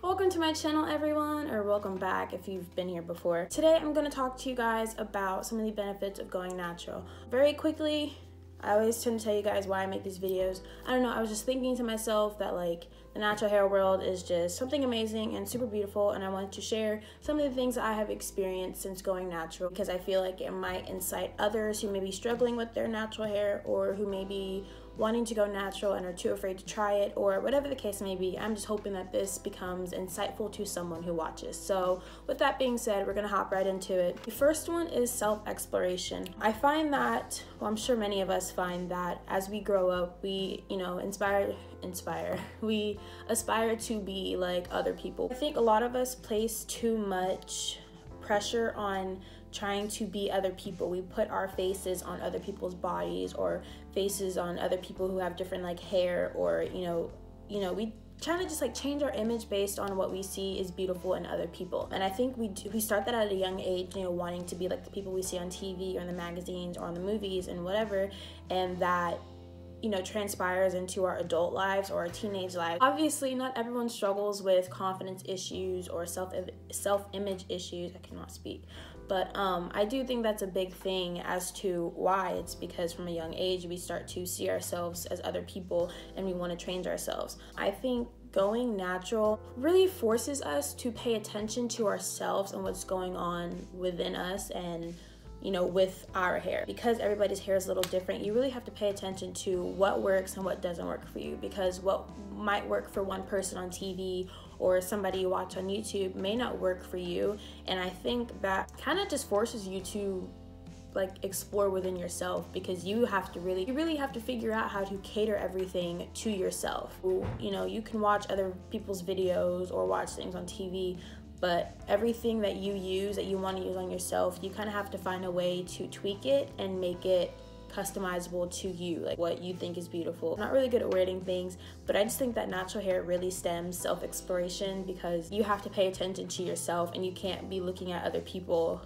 Welcome to my channel, everyone, or welcome back if you've been here before. Today I'm going to talk to you guys about some of the benefits of going natural. Very quickly, I always tend to tell you guys why I make these videos. I don't know, I was just thinking to myself that like the natural hair world is just something amazing and super beautiful, and I wanted to share some of the things that I have experienced since going natural because I feel like it might incite others who may be struggling with their natural hair or who may be wanting to go natural and are too afraid to try it, or whatever the case may be. I'm just hoping that this becomes insightful to someone who watches. So with that being said, we're gonna hop right into it. The first one is self-exploration. I find that, well, I'm sure many of us find that as we grow up, we, we aspire to be like other people. I think a lot of us place too much pressure on trying to be other people. We put our faces on other people's bodies or faces on other people who have different like hair, or we trying to just like change our image based on what we see is beautiful in other people. And I think we start that at a young age, wanting to be like the people we see on TV or in the magazines or on the movies and whatever, and that transpires into our adult lives or our teenage lives. Obviously, not everyone struggles with confidence issues or self-image issues. I cannot speak. But I do think that's a big thing as to why. It's because from a young age, we start to see ourselves as other people and we want to change ourselves. I think going natural really forces us to pay attention to ourselves and what's going on within us and with our hair. Because everybody's hair is a little different, you really have to pay attention to what works and what doesn't work for you, because what might work for one person on TV or somebody you watch on YouTube may not work for you. And I think that kind of just forces you to like explore within yourself, because you really have to figure out how to cater everything to yourself. You can watch other people's videos or watch things on TV, but everything that you use, that you want to use on yourself, you kind of have to find a way to tweak it and make it customizable to you, like what you think is beautiful. I'm not really good at wording things, but I just think that natural hair really stems self-exploration, because you have to pay attention to yourself and you can't be looking at other people.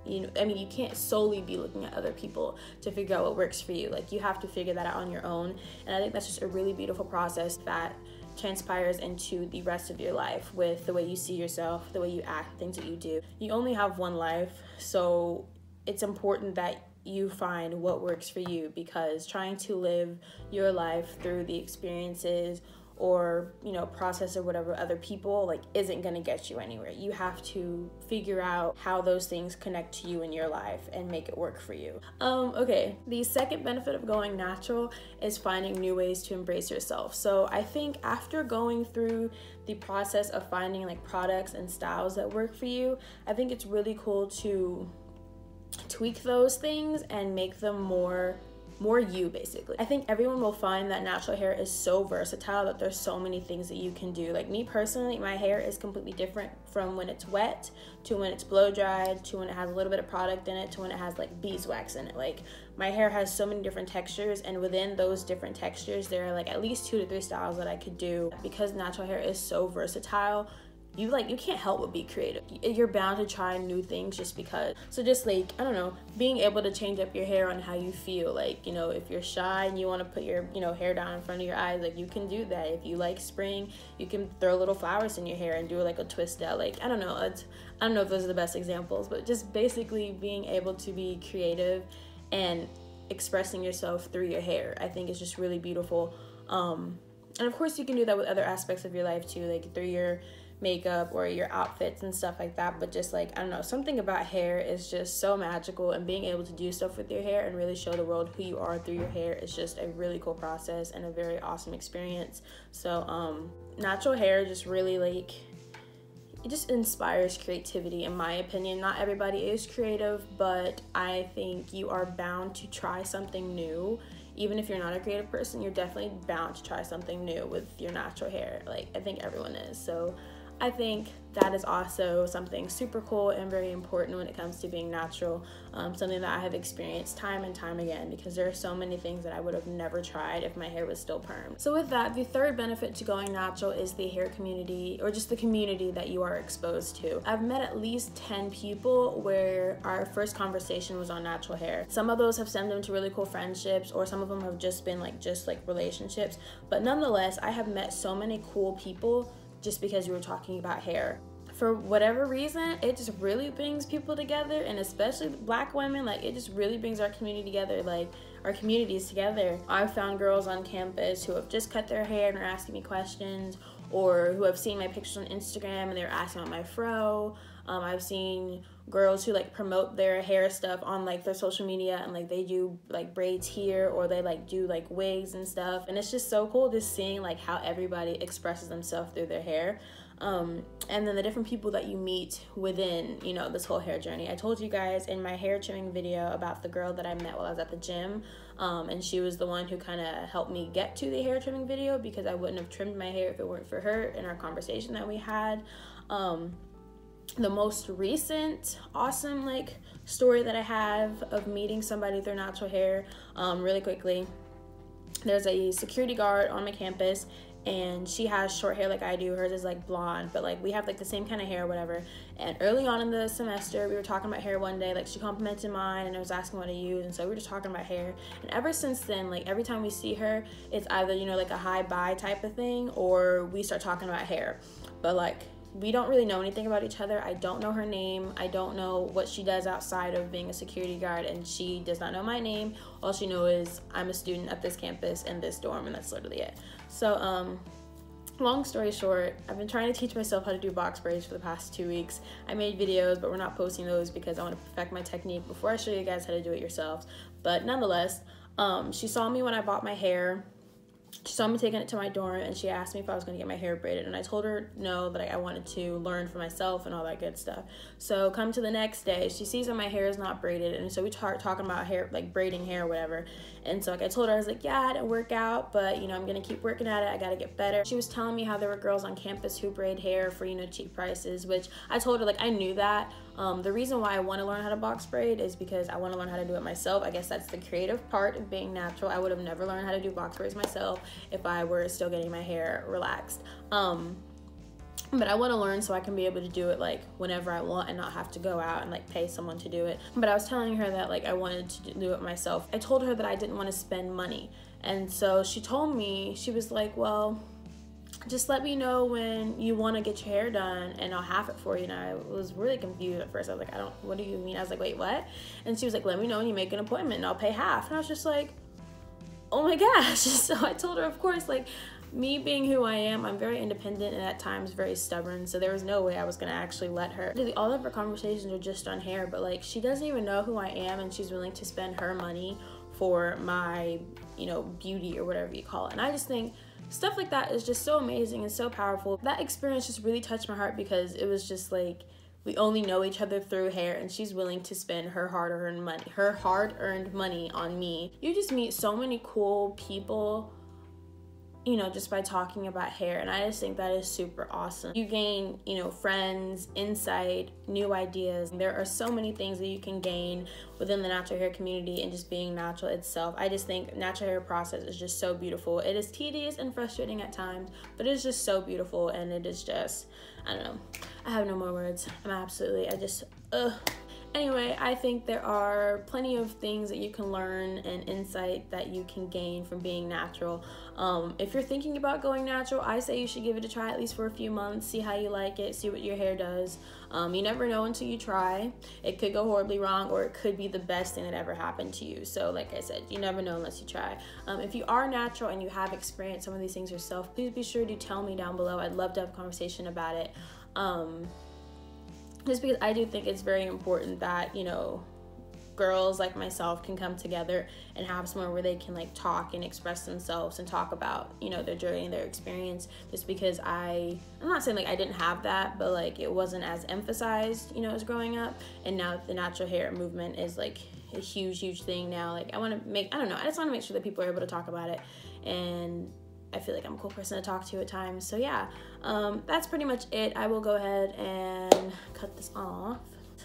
You can't solely be looking at other people to figure out what works for you. Like, you have to figure that out on your own. And I think that's just a really beautiful process that transpires into the rest of your life with the way you see yourself, the way you act, things that you do. You only have one life, so it's important that you find what works for you, because trying to live your life through the experiences or process or whatever other people like isn't gonna get you anywhere. You have to figure out how those things connect to you in your life and make it work for you. Okay, the second benefit of going natural is finding new ways to embrace yourself. So I think after going through the process of finding like products and styles that work for you, I think it's really cool to tweak those things and make them more you, basically. I think everyone will find that natural hair is so versatile, that there's so many things that you can do. Like me personally, my hair is completely different from when it's wet to when it's blow dried to when it has a little bit of product in it to when it has like beeswax in it. Like, my hair has so many different textures, and within those different textures there are like at least 2 to 3 styles that I could do. Because natural hair is so versatile, you can't help but be creative. You're bound to try new things just because. So just like, I don't know, being able to change up your hair on how you feel. Like, if you're shy and you want to put your hair down in front of your eyes, like you can do that. If you like spring, you can throw little flowers in your hair and do like a twist out. Like, I don't know if those are the best examples, but just basically being able to be creative and expressing yourself through your hair, I think is just really beautiful. And of course you can do that with other aspects of your life too, like through your makeup or your outfits and stuff like that. But just like, I don't know, something about hair is just so magical, and being able to do stuff with your hair and really show the world who you are through your hair is just a really cool process and a very awesome experience. So natural hair just really like, it just inspires creativity, in my opinion. Not everybody is creative, but I think you are bound to try something new. Even if you're not a creative person, you're definitely bound to try something new with your natural hair. Like, I think everyone is. So I think that is also something super cool and very important when it comes to being natural. Something that I have experienced time and time again, because there are so many things that I would have never tried if my hair was still perm. So with that, the third benefit to going natural is the hair community, or just the community that you are exposed to. I've met at least 10 people where our first conversation was on natural hair. Some of those have stemmed into really cool friendships, or some of them have just been like relationships. But nonetheless, I have met so many cool people just because you were talking about hair. For whatever reason, it just really brings people together, and especially Black women, like it just really brings our community together, like our communities together. I've found girls on campus who have just cut their hair and are asking me questions, or who have seen my pictures on Instagram and they're asking about my fro. I've seen girls who like promote their hair stuff on like their social media, and like they do like braids here, or they like do like wigs and stuff, and it's just so cool just seeing like how everybody expresses themselves through their hair. And then the different people that you meet within, you know, this whole hair journey. I told you guys in my hair trimming video about the girl that I met while I was at the gym, and she was the one who kind of helped me get to the hair trimming video, because I wouldn't have trimmed my hair if it weren't for her and our conversation that we had. The most recent awesome like story that I have of meeting somebody through natural hair, really quickly, there's a security guard on my campus, and she has short hair like I do. Hers is like blonde, but like we have like the same kind of hair, whatever. And early on in the semester, we were talking about hair one day. Like she complimented mine, and I was asking what I use, and so we were just talking about hair. And ever since then, like every time we see her, it's either, you know, like a hi bye type of thing, or we start talking about hair. But like we don't really know anything about each other. I don't know her name. I don't know what she does outside of being a security guard, and she does not know my name. All she knows is I'm a student at this campus in this dorm, and that's literally it. So long story short, I've been trying to teach myself how to do box braids for the past 2 weeks. I made videos, but we're not posting those because I want to perfect my technique before I show you guys how to do it yourselves. But nonetheless, she saw me when I bought my hair. She saw me taking it to my dorm, and she asked me if I was going to get my hair braided, and I told her no, that I wanted to learn for myself and all that good stuff. So come to the next day, she sees that my hair is not braided, and so we start talking about hair, like braiding hair or whatever. And so like I told her, I was like, yeah, I didn't work out, but you know, I'm going to keep working at it. I got to get better. She was telling me how there were girls on campus who braid hair for, you know, cheap prices, which I told her like I knew that. The reason why I want to learn how to box braid is because I want to learn how to do it myself. I guess that's the creative part of being natural. I would have never learned how to do box braids myself if I were still getting my hair relaxed. But I want to learn so I can be able to do it like whenever I want and not have to go out and like pay someone to do it. But I was telling her that like I wanted to do it myself. I told her that I didn't want to spend money. And so she told me, she was like, well, just let me know when you want to get your hair done and I'll have it for you. And I was really confused at first. I was like, what do you mean? I was like, wait, what? And she was like, let me know when you make an appointment and I'll pay half. And I was just like, oh my gosh. So I told her, of course, like me being who I am, I'm very independent and at times very stubborn. So there was no way I was going to actually let her. All of her conversations are just on hair, but like she doesn't even know who I am, and she's willing to spend her money for my, you know, beauty or whatever you call it. And I just think stuff like that is just so amazing and so powerful. That experience just really touched my heart, because it was just like we only know each other through hair, and she's willing to spend her hard-earned money on me. You just meet so many cool people, you know, just by talking about hair, and I just think that is super awesome. You gain, you know, friends, insight, new ideas. There are so many things that you can gain within the natural hair community and just being natural itself. I just think natural hair process is just so beautiful. It is tedious and frustrating at times, but it's just so beautiful, and it is just, I don't know. I have no more words. Anyway, I think there are plenty of things that you can learn and insight that you can gain from being natural. If you're thinking about going natural, I say you should give it a try at least for a few months, see how you like it, see what your hair does. You never know until you try. It could go horribly wrong, or it could be the best thing that ever happened to you. So like I said, you never know unless you try. If you are natural and you have experienced some of these things yourself, please be sure to tell me down below. I'd love to have a conversation about it. Just because I do think it's very important that, you know, girls like myself can come together and have somewhere where they can like talk and express themselves and talk about, you know, their journey and their experience. Just because I'm not saying like I didn't have that, but like it wasn't as emphasized, you know, as growing up. And now the natural hair movement is like a huge thing now. Like I just want to make sure that people are able to talk about it, and I feel like I'm a cool person to talk to at times. So yeah, that's pretty much it. I will go ahead and cut this off.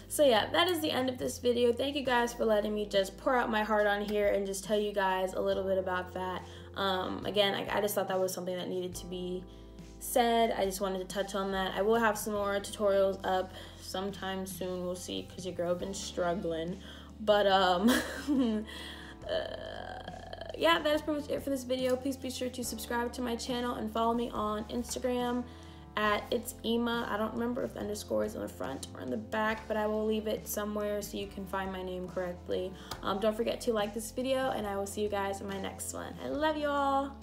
So yeah, that is the end of this video. Thank you guys for letting me just pour out my heart on here and just tell you guys a little bit about that. Again, I just thought that was something that needed to be said. I just wanted to touch on that. I will have some more tutorials up sometime soon. We'll see, because your girl been struggling. But yeah, that is pretty much it for this video. Please be sure to subscribe to my channel and follow me on Instagram at It's Ema. I don't remember if the underscore is on the front or in the back, but I will leave it somewhere so you can find my name correctly. Don't forget to like this video, and I will see you guys in my next one. I love you all.